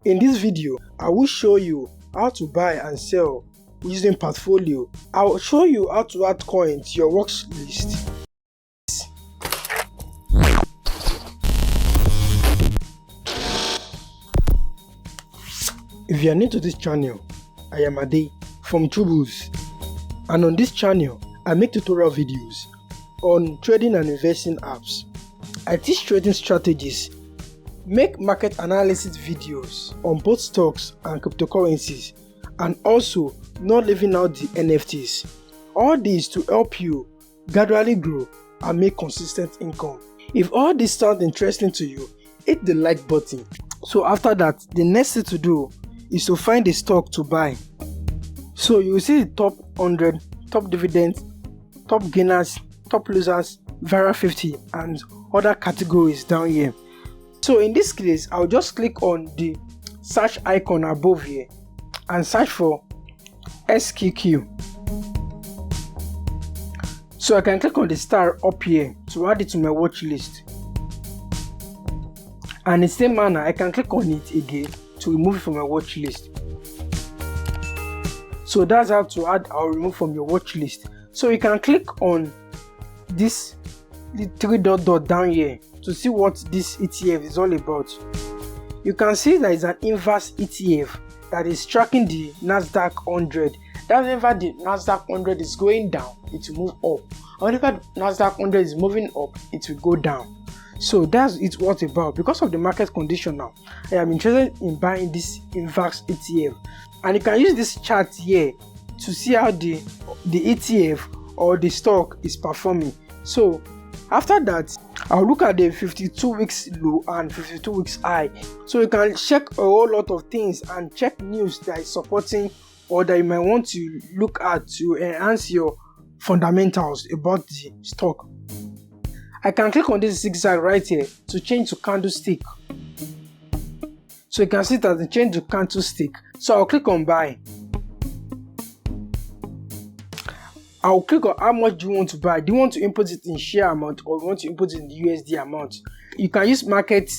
In this video, I will show you how to buy and sell using PASSFOLIO. I will show you how to add coin to your watch list. If you are new to this channel, I am Ade from TROVE, and on this channel, I make tutorial videos on trading and investing apps. I teach trading strategies, make market analysis videos on both stocks and cryptocurrencies, and also not leaving out the NFTs. All this to help you gradually grow and make consistent income. If all this sounds interesting to you, hit the like button. So after that, the next thing to do is to find a stock to buy. So you will see the top 100, top dividends, top gainers, top losers, viral 50 and other categories down here. So in this case, I'll just click on the search icon above here and search for SQQ. So I can click on the star up here to add it to my watch list. And in the same manner, I can click on it again to remove it from my watch list. So that's how to add or remove from your watch list. So you can click on this the three dot down here to see what this ETF is all about. You can see there is an inverse ETF that is tracking the Nasdaq 100. That whenever the Nasdaq 100 is going down, it will move up. Whenever the Nasdaq 100 is moving up, it will go down. So that's it what about. Because of the market condition now, I am interested in buying this inverse ETF. And you can use this chart here to see how the ETF or the stock is performing. So after that, I'll look at the 52 weeks low and 52 weeks high. So you can check a whole lot of things and check news that is supporting or that you might want to look at to enhance your fundamentals about the stock. I can click on this zigzag right here to change to candlestick. So you can see that it changed to candlestick. So I'll click on buy. I'll click on how much do you want to buy. Do you want to input it in share amount or you want to input it in the USD amount? You can use market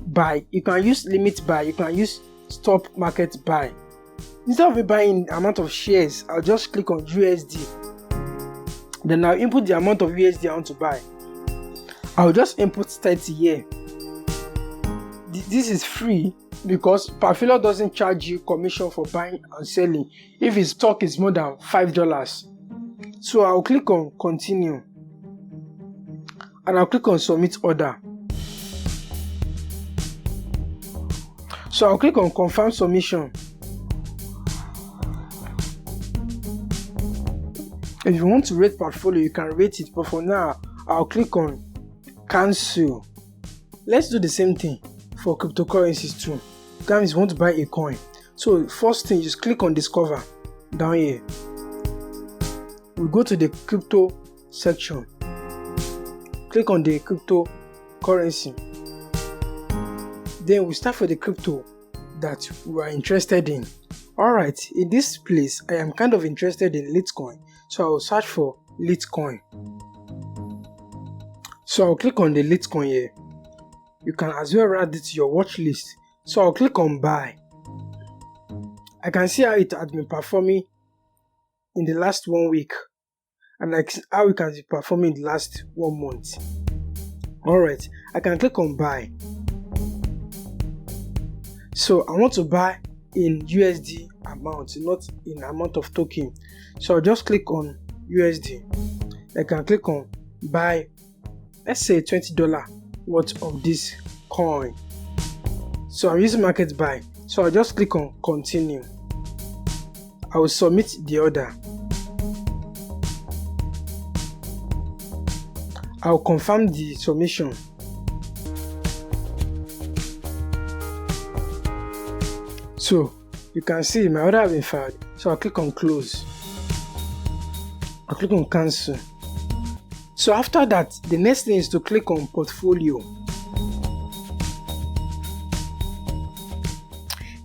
buy, you can use limit buy, you can use stop market buy. Instead of me buying amount of shares, I'll just click on USD. Then I'll input the amount of USD I want to buy. I'll just input 30 here. This is free because PASSFOLIO doesn't charge you commission for buying and selling if his stock is more than $5. So I'll click on continue and I'll click on submit order. So I'll click on confirm submission. If you want to rate PASSFOLIO, you can rate it, but for now I'll click on cancel. Let's do the same thing for cryptocurrencies too. That means you want to buy a coin. So first thing, just click on discover down here. We go to the crypto section. Click on the cryptocurrency. Then we start for the crypto that we are interested in. Alright, in this place, I am kind of interested in Litecoin. So I will search for Litecoin. So I'll click on the Litecoin here. You can as well add it to your watch list. So I'll click on buy. I can see how it has been performing in the last 1 week. And like how it can be performing in the last 1 month. Alright, I can click on buy. So I want to buy in USD amount, not in amount of token. So I'll just click on USD. I can click on buy, let's say $20 worth of this coin. So I'm using market buy. So I'll just click on continue. I will submit the order. I'll confirm the submission. So you can see my order has been filed. So I'll click on close. I'll click on cancel. So after that, the next thing is to click on portfolio.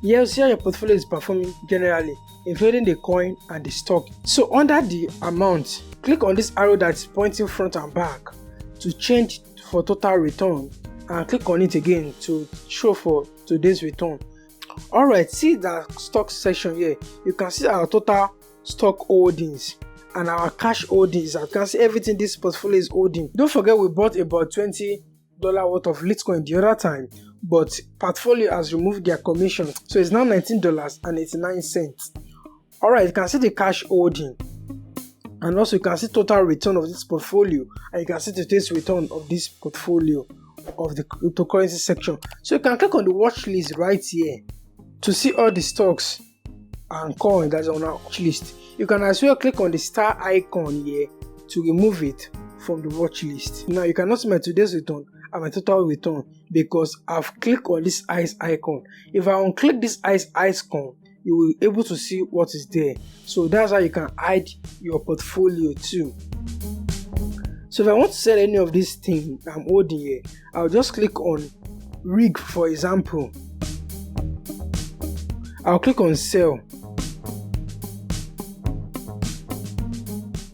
Here you see how your portfolio is performing generally, including the coin and the stock. So under the amount, click on this arrow that's pointing front and back to change for total return and click on it again to show for today's return. Alright, see the stock section here. You can see our total stock holdings and our cash holdings. You can see everything this portfolio is holding. Don't forget we bought about $20 worth of Litecoin the other time, but portfolio has removed their commission, so it's now $19.89. Alright, you can see the cash holding, and also you can see total return of this portfolio, and you can see today's return of this portfolio of the cryptocurrency section. So you can click on the watch list right here to see all the stocks and coins that's on our watch list. You can as well click on the star icon here to remove it from the watch list. Now you cannot see my today's return and my total return because I've clicked on this eyes icon. If I unclick this eyes icon, you will be able to see what is there. So that's how you can hide your portfolio too. So if I want to sell any of these things I'm holding here, I'll just click on rig, for example. I'll click on sell.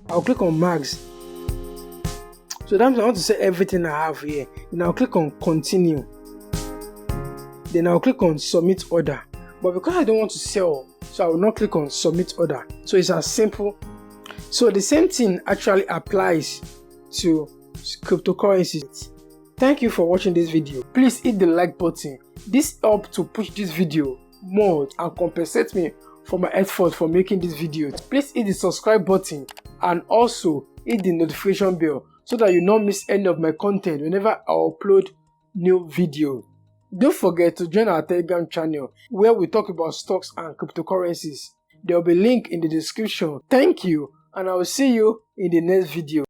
I'll click on mags. So that means I want to sell everything I have here. Then I'll click on continue. Then I'll click on submit order. But because I don't want to sell, so I will not click on submit order. So it's as simple. So the same thing actually applies to cryptocurrencies. Thank you for watching this video. Please hit the like button. This helps to push this video more and compensate me for my effort for making this video. Please hit the subscribe button and also hit the notification bell so that you don't miss any of my content whenever I upload new video. Don't forget to join our Telegram channel where we talk about stocks and cryptocurrencies. There will be a link in the description. Thank you, and I will see you in the next video.